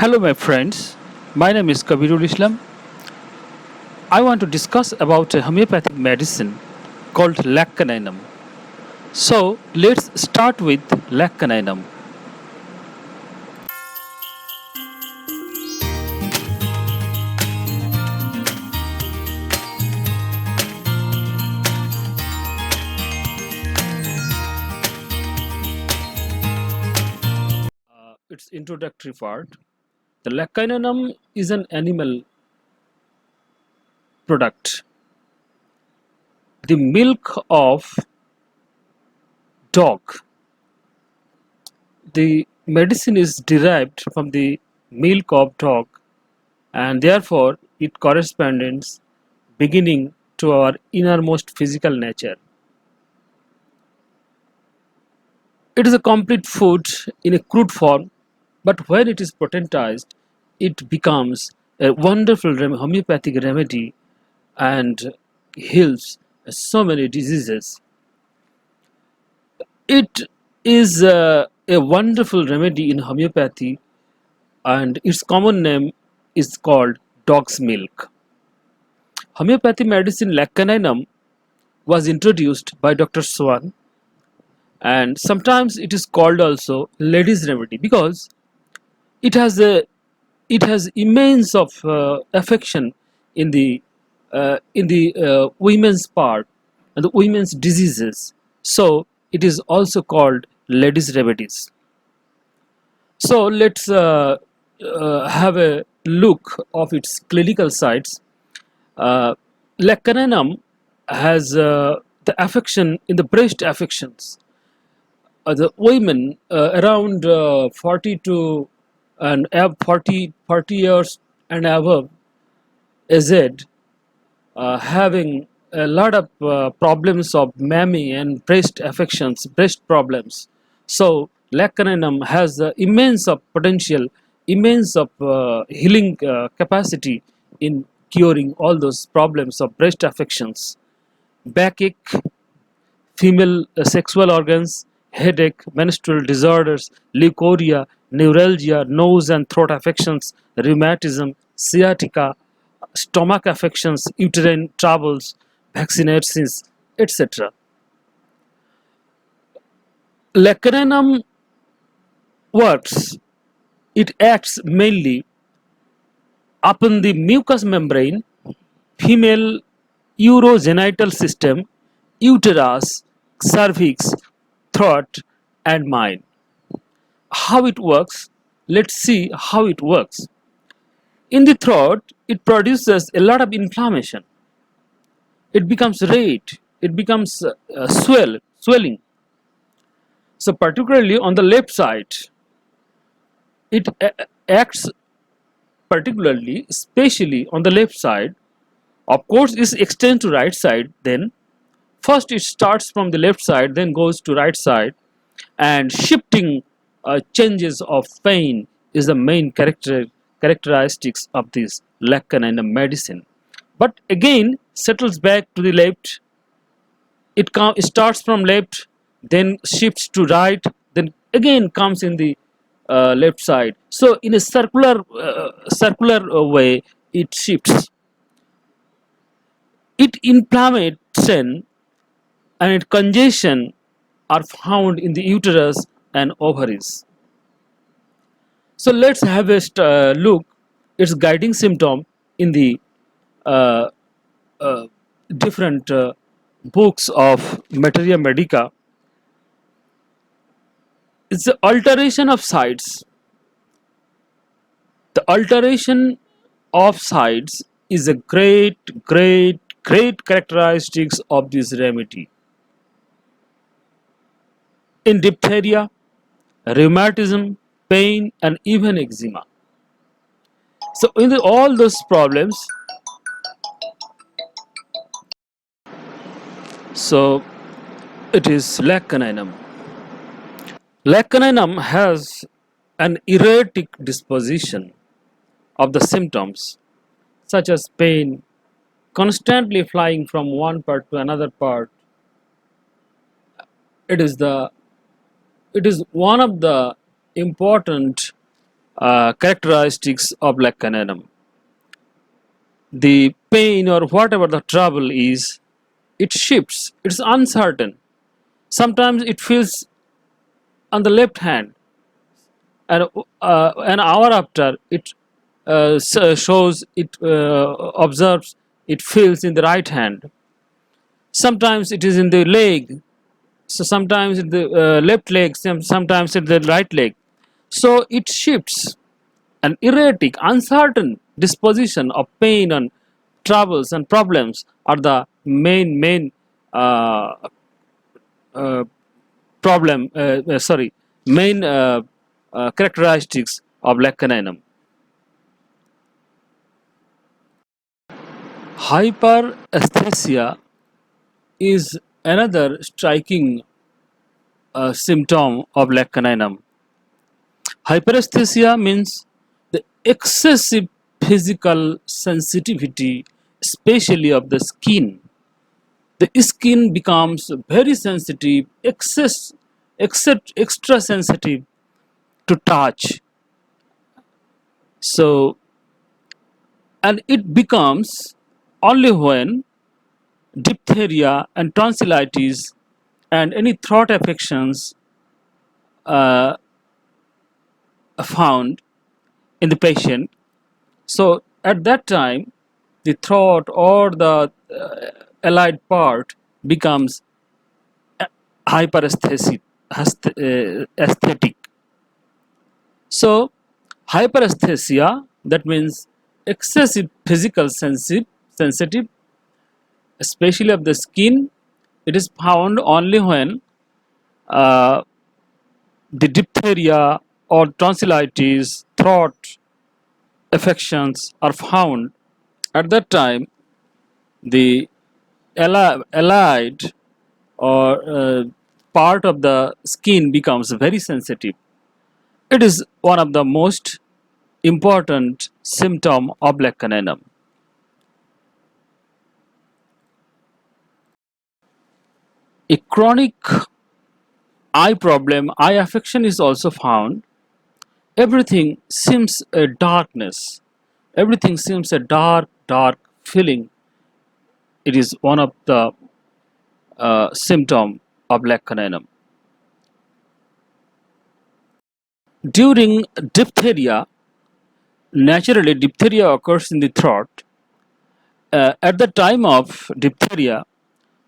Hello, my friends. My name is Kabirul Islam. I want to discuss about a homeopathic medicine called Lac Caninum. So, let's start with Lac Caninum. Its introductory part. The Lac Caninum is an animal product. The milk of dog. The medicine is derived from the milk of dog, and therefore it corresponds beginning to our innermost physical nature. It is a complete food in a crude form, but when it is potentized, it becomes a wonderful homeopathic remedy and heals so many diseases. It is a wonderful remedy in homeopathy, and its common name is called dog's milk. Homeopathy medicine Lac Caninum was introduced by Dr. Swan, and sometimes it is called also ladies remedy because it has a it has immense of affection in the women's part and the women's diseases, so it is also called ladies remedies. So let's have a look of its clinical sites. Lac Caninum has the affection in the breast affections. The women around 40 to and 40 years and above aged, having a lot of problems of mammy and breast affections, breast problems. So Lac Caninum has immense of potential, immense of healing capacity in curing all those problems of breast affections, backache, female sexual organs, headache, menstrual disorders, leukorrhea, neuralgia, nose and throat affections, rheumatism, sciatica, stomach affections, uterine troubles, vaccinations, etc. Lac Caninum works. It acts mainly upon the mucous membrane, female urogenital system, uterus, cervix, throat, and mind. How it works? Let's see how it works. In the throat, it produces a lot of inflammation. It becomes red. It becomes swelling. So particularly on the left side, it acts particularly, especially on the left side. Of course, it extends to right side. Then first it starts from the left side, then goes to right side, and shifting changes of pain is the main characteristics of this Lac Caninum medicine. But again, settles back to the left. It starts from left, then shifts to right, then again comes in the left side. So in a circular way, it shifts. It inflammation and its congestion are found in the uterus and ovaries. So let's have a look its guiding symptom in the uh, uh, different books of Materia Medica. It's the alteration of sides. The alteration of sides is a great characteristics of this remedy. In diphtheria, rheumatism, pain, and even eczema. So in all those problems, so it is Lac Caninum. Lac Caninum has an erratic disposition of the symptoms, such as pain, constantly flying from one part to another part. It is one of the important characteristics of Lac Caninum. The pain or whatever the trouble is, it shifts, it's uncertain. Sometimes it feels on the left hand, and an hour after it shows, it observes, it feels in the right hand. Sometimes it is in the leg, so sometimes in the left leg, sometimes in the right leg. So it shifts. An erratic, uncertain disposition of pain and troubles and problems are the main uh, uh, problem. Main characteristics of Lac Caninum. Hyperesthesia is another striking symptom of Lac Caninum. Hyperesthesia means the excessive physical sensitivity, especially of the skin. The skin becomes very sensitive, extra sensitive to touch. So, and it becomes only when diphtheria and tonsillitis and any throat affections uh, are found in the patient. So at that time, the throat or the allied part becomes hyperesthetic. Aesthetic. So hyperesthesia, that means excessive physical sensitive, especially of the skin. It is found only when uh, the diphtheria or tonsillitis, throat affections are found. At that time, the allied or part of the skin becomes very sensitive. It is one of the most important symptom of Lac Caninum. A chronic eye problem, eye affection is also found. Everything seems a darkness. Everything seems a dark feeling. It is one of the symptom of Lac Caninum. During diphtheria, naturally diphtheria occurs in the throat. At the time of diphtheria,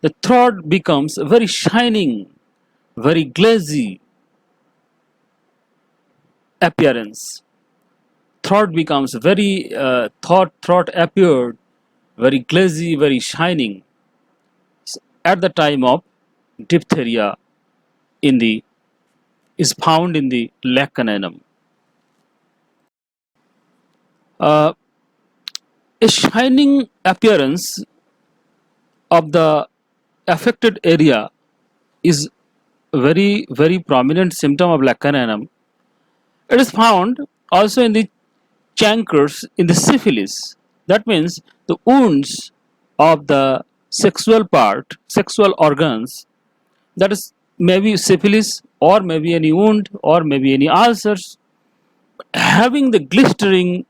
the throat becomes very shining, very glazy appearance. Throat becomes very throat appeared very glazy, very shining at the time of diphtheria in the is found in the Lac Caninum. Uh, a shining appearance of the affected area is very prominent symptom of Lac Caninum. It is found also in the chancres in the syphilis. That means the wounds of the sexual part, sexual organs, that is maybe syphilis or maybe any wound or maybe any ulcers, having the glistering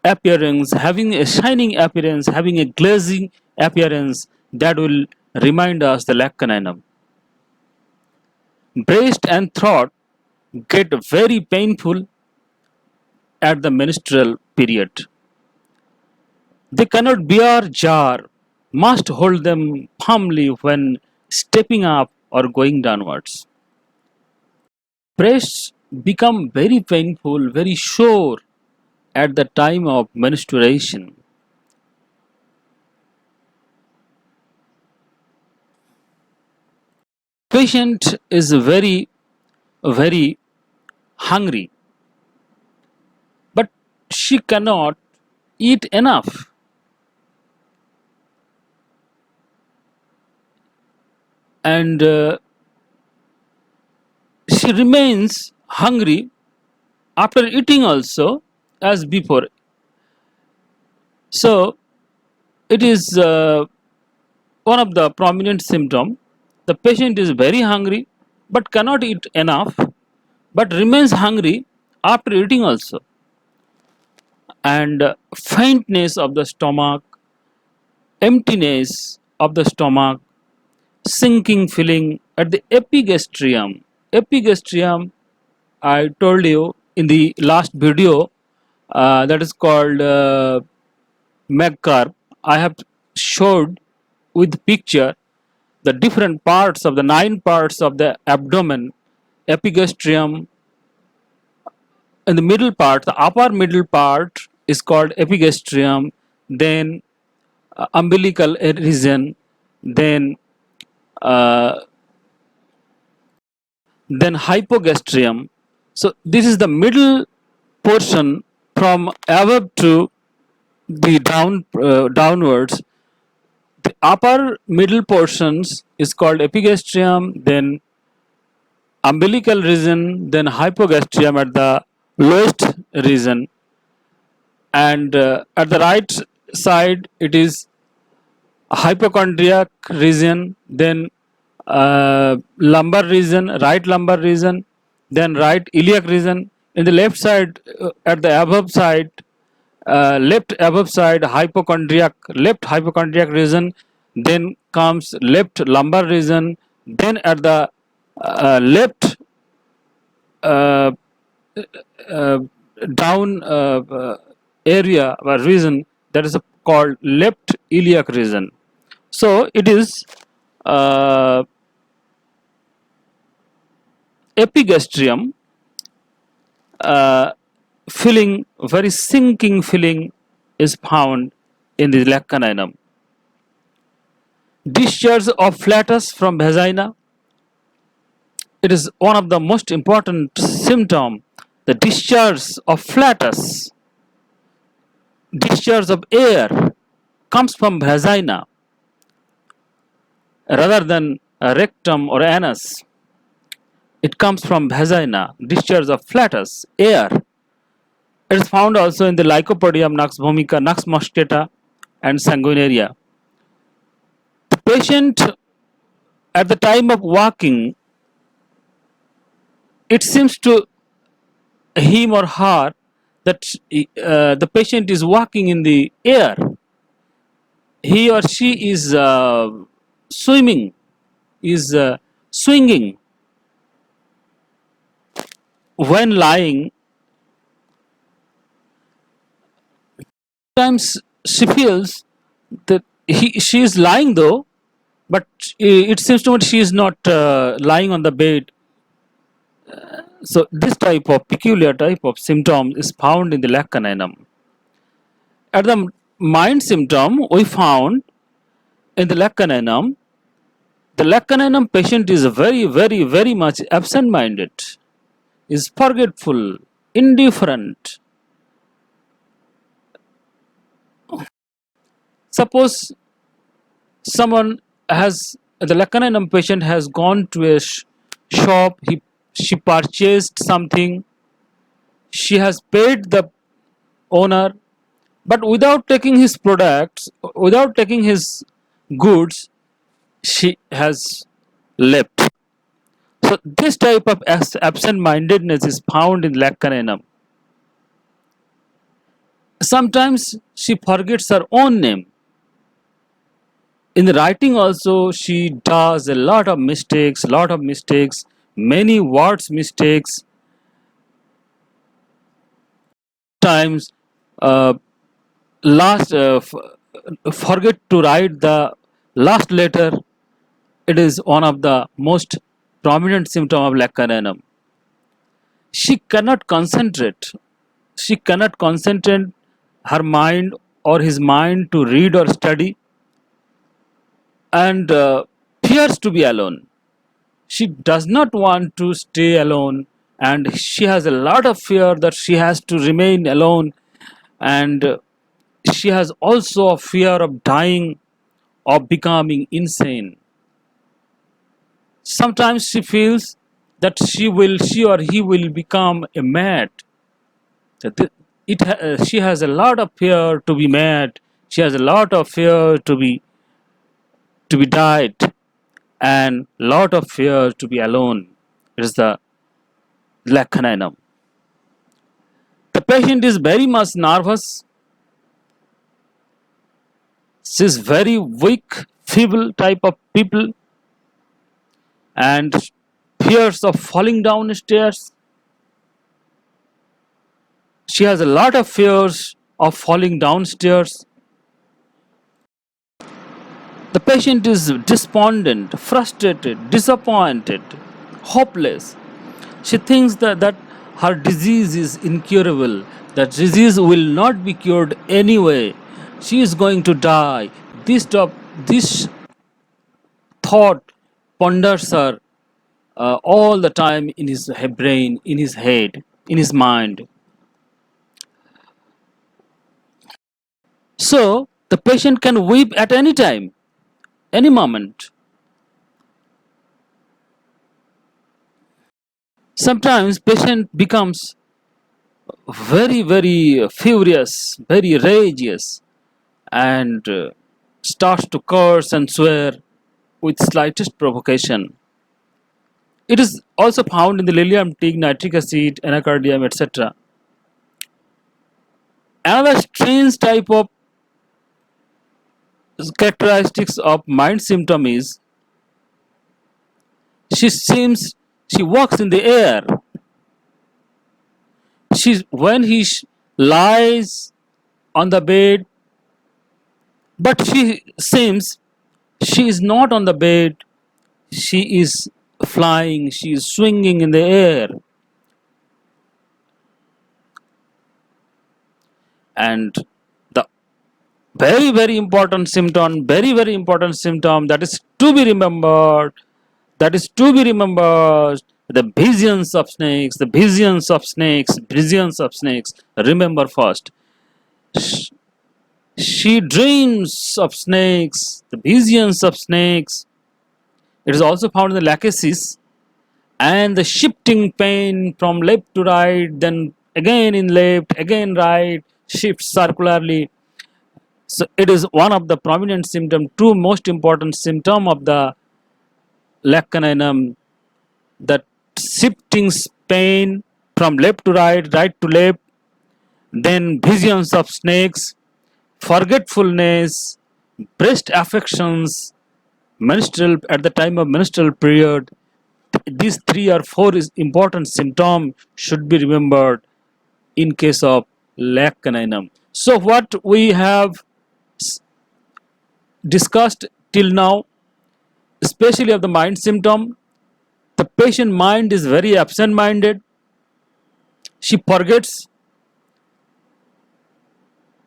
appearance, having a shining appearance, having a glazing appearance, that will remind us the Lac Caninum. Breast and throat get very painful at the menstrual period. They cannot bear jar, must hold them firmly when stepping up or going downwards. Breasts become very painful, very sore at the time of menstruation. Patient is very hungry, but she cannot eat enough, and she remains hungry after eating also as before. So it is one of the prominent symptom. The patient is very hungry but cannot eat enough, but remains hungry after eating also, and faintness of the stomach, emptiness of the stomach, sinking feeling at the epigastrium. Epigastrium, I told you in the last video, that is called megcarp. I have showed with picture the different parts of the 9 parts of the abdomen, epigastrium. In the middle part, the upper middle part is called epigastrium, then umbilical region, then uh, hypogastrium. So this is the middle portion from above to the downwards. The upper middle portions is called epigastrium, then umbilical region, then hypogastrium at the lowest region, and at the right side it is hypochondriac region, then lumbar region, right lumbar region, then right iliac region. In the left side, at the above side, left above side, left hypochondriac region, then comes left lumbar region, then at the left uh, uh, down area or region, that is called left iliac region. So it is uh, epigastrium, uh, feeling, very sinking feeling is found in the Lac Caninum. Discharge of flatus from vagina, it is one of the most important symptom. The discharge of flatus, discharge of air comes from vagina rather than rectum or anus. It comes from vagina, discharge of flatus, air. It is found also in the Lycopodium, Nux vomica, Nux mosquita, and sanguinaria. The patient, at the time of walking, it seems to him or her that the patient is walking in the air. He or she is swimming, is swinging. When lying, sometimes she feels that she is lying though, but it seems to me she is not lying on the bed. So this type of peculiar type of symptom is found in the Lac Caninum. At the mind symptom, we found in the Lac Caninum, the Lac Caninum patient is very much absent-minded, is forgetful, indifferent. Suppose someone has, the Lac Caninum patient has gone to a shop, she purchased something, she has paid the owner, but without taking his products, without taking his goods, she has left. So this type of absent-mindedness is found in Lac Caninum. Sometimes she forgets her own name. In the writing also she does a lot of mistakes, many words mistakes. Times uh, last forget to write the last letter. It is one of the most prominent symptom of Lac Caninum. She cannot concentrate. She cannot concentrate her mind or his mind to read or study, and fears to be alone. She does not want to stay alone, and she has a lot of fear that she has to remain alone, and she has also a fear of dying or becoming insane. Sometimes she feels that she or he will become a mad. She has a lot of fear to be mad. She has a lot of fear to be died, and lot of fear to be alone. It is the Lac Caninum. patient is very much nervous. She is very weak, feeble type of people, and fears of falling down stairs. She has a lot of fears of falling downstairs. The patient is despondent, frustrated, disappointed, hopeless. She thinks that her disease is incurable, that disease will not be cured anyway. She is going to die. This thought ponders her all the time in his brain, in his head, in his mind. So the patient can weep at any time, any moment. Sometimes patient becomes very furious, very rageous, and starts to curse and swear with slightest provocation. It is also found in the lilium twig, nitric acid, anacardium, etc. Another strange type of characteristics of mind symptom is she walks in the air. When lies on the bed, but she seems she is not on the bed. She is flying. She is swinging in the air, and the very important symptom, very important symptom that is to be remembered. That is to be remembered. The visions of snakes, the visions of snakes, visions of snakes. Remember first. She dreams of snakes, the visions of snakes. It is also found in the lachesis, and the shifting pain from left to right, then again in left, again right, shifts circularly. So it is one of the prominent symptom, two most important symptom of the Lac Caninum, that shifting pain from left to right, right to left, then visions of snakes, forgetfulness, breast affections, menstrual at the time of menstrual period. These three or four is important symptom should be remembered in case of Lac Caninum. So what we have discussed till now, especially of the mind symptom, the patient mind is very absent-minded. She forgets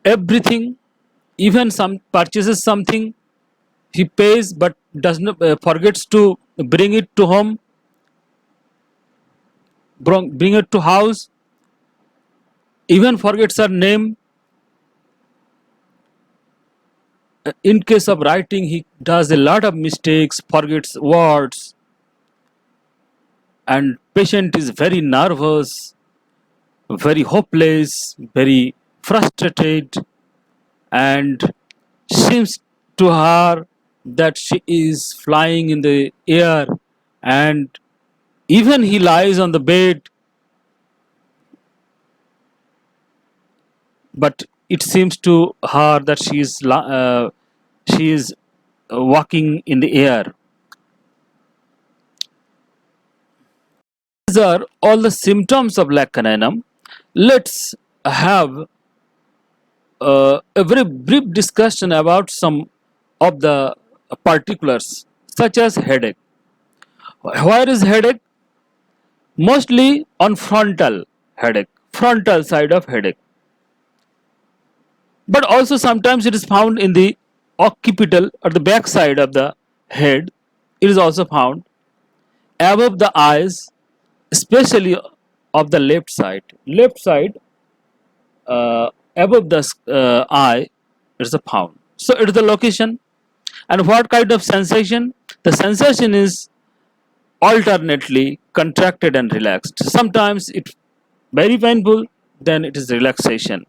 everything, even some purchases something, he pays but does not forgets to bring it to home, bring it to house, even forgets her name. In case of writing, he does a lot of mistakes, forgets words, and patient is very nervous, very hopeless, very frustrated, and seems to her that she is flying in the air, and even he lies on the bed, but it seems to her that she is walking in the air. These are all the symptoms of Lac Caninum. Let's have a very brief discussion about some of the particulars, such as headache. Where is headache? Mostly on frontal headache, frontal side of headache. But also sometimes it is found in the occipital or the back side of the head. It is also found above the eyes, especially of the left side. Left side above the eye is found. So it is the location. And what kind of sensation? The sensation is alternately contracted and relaxed. Sometimes it's very painful, then it is relaxation.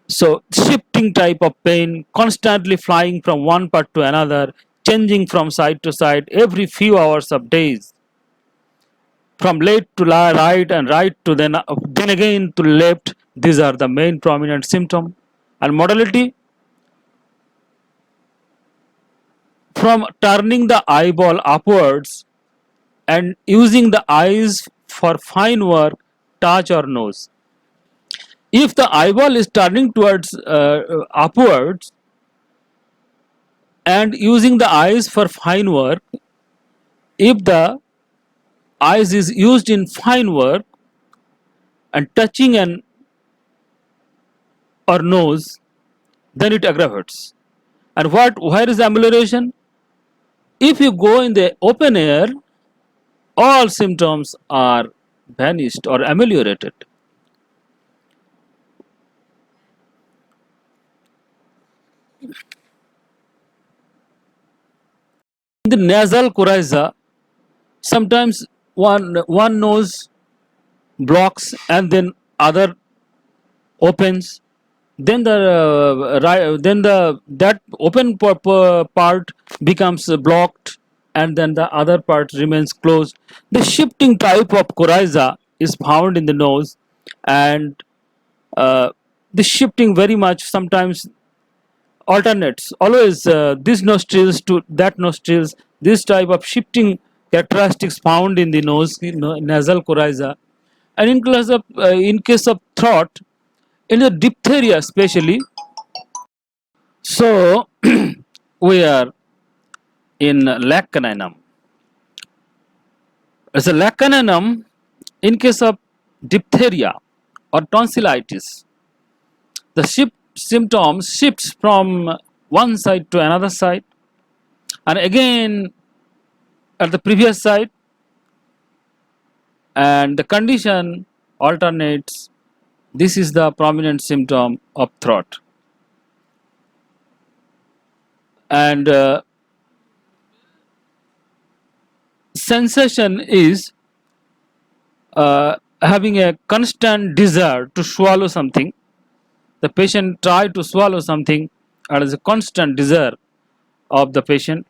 So shifting type of pain, constantly flying from one part to another, changing from side to side every few hours of days. from left to right and right to then again to left. These are the main prominent symptom. And modality, from turning the eyeball upwards and using the eyes for fine work, touch or nose. If the eyeball is turning towards upwards and using the eyes for fine work, if the eyes is used in fine work and touching an or nose, then it aggravates. And where is the amelioration? If you go in the open air, all symptoms are vanished or ameliorated. In the nasal coryza, sometimes one nose blocks and then other opens. Then the that open part becomes blocked, and then the other part remains closed. The shifting type of coryza is found in the nose, and uh, the shifting very much sometimes alternates. Always this nostrils to that nostrils. This type of shifting characteristics found in the nose, nasal coryza, and in case of throat, in the diphtheria especially. So we are in Lac Caninum. As a Lac Caninum, in case of diphtheria or tonsillitis, the symptoms shifts from one side to another side, and again at the previous side, and the condition alternates. This is the prominent symptom of throat, and sensation is having a constant desire to swallow something. The patient try to swallow something, and is a constant desire of the patient.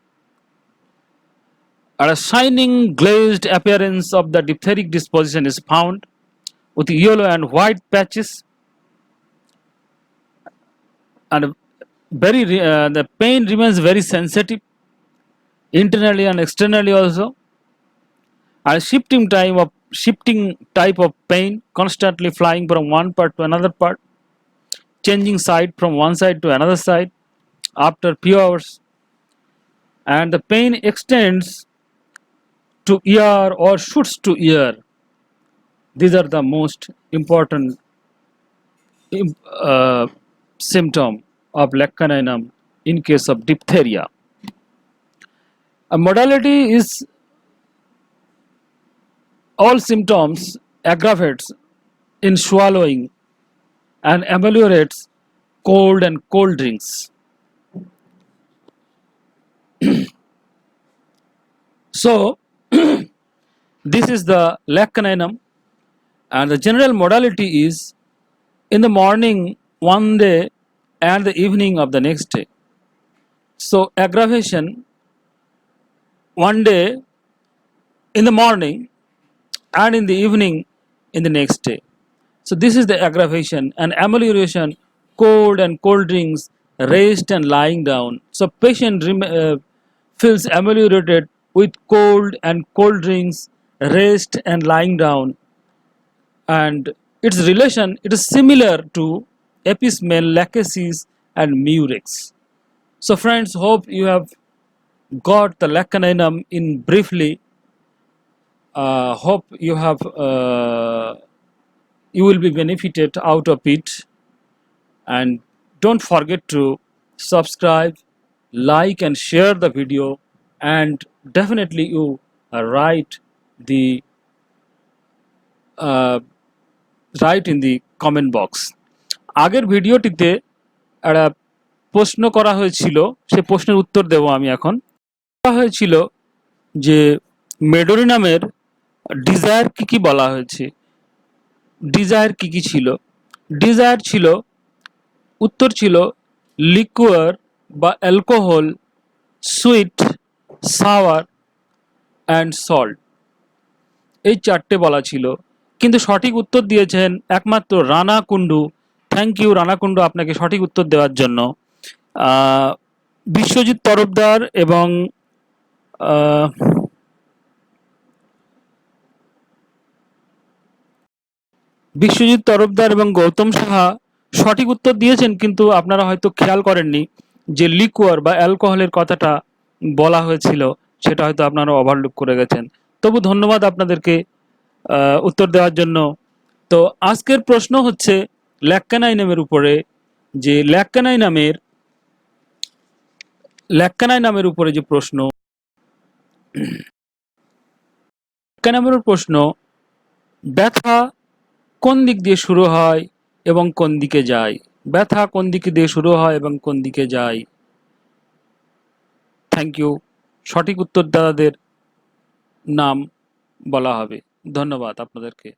And a shining glazed appearance of the diphtheric disposition is found with yellow and white patches, and the pain remains very sensitive internally and externally also. And shifting type of pain, constantly flying from one part to another part, changing side from one side to another side after few hours, and the pain extends to ear or shoots to ear. These are the most important uh, symptom of Lac Caninum in case of diphtheria. A modality is all symptoms aggravates in swallowing and ameliorates cold and cold drinks. So this is the Lac Caninum, and the general modality is in the morning one day and the evening of the next day. So aggravation one day in the morning and in the evening in the next day. So this is the aggravation, and amelioration, cold and cold drinks, rest and lying down. So patient feels ameliorated with cold and cold drinks, rest and lying down, and its relation, it is similar to epismel, lachesis and murex. So friends, hope you have got the Lac Caninum in briefly. Hope you will be benefited out of it, and don't forget to subscribe, like and share the video, and definitely you write the uh, write in the comment box. আগের ভিডিওটিতে একটা প্রশ্ন করা হয়েছিল, সে প্রশ্নের উত্তর দেব আমি এখন। বলা হয়েছিল যে মেডোরিনামের ডিজায়ার কি কি বলা হয়েছে, ডিজায়ার কি কি ছিল। ডিজায়ার ছিল, উত্তর ছিল লিকুয়ার বা alcohol, sweet, sour and salt. এই চারটে বলা ছিল, কিন্তু সঠিক উত্তর দিয়েছেন একমাত্র রানা কুন্ডু। থ্যাংক ইউ রানা কুন্ডু, আপনাকে সঠিক উত্তর দেওয়ার জন্য। আহ, বিশ্বজিৎ তরফদার এবং আহ, বিশ্বজিৎ তরফদার এবং গৌতম সাহা সঠিক উত্তর দিয়েছেন, কিন্তু আপনারা হয়তো খেয়াল করেননি যে লিকুয়ার বা অ্যালকোহলের কথাটা বলা হয়েছিল, সেটা হয়তো আপনারা ওভারলুক করে গেছেন। তবু ধন্যবাদ আপনাদেরকে উত্তর দেওয়ার জন্য। তো আজকের প্রশ্ন হচ্ছে ল্যাক্কানাইনামের উপরে, যে ল্যাক্কানাইনামের উপরে যে প্রশ্ন, ল্যাক্কানাইনামের প্রশ্ন, ব্যথা কোন দিক দিয়ে শুরু হয় এবং কোন দিকে যায়? ব্যথা কোন দিকে দিয়ে শুরু হয় এবং কোন দিকে যায়? Thank you. সঠিক উত্তরদাতাদের নাম বলা হবে। ধন্যবাদ আপনাদেরকে।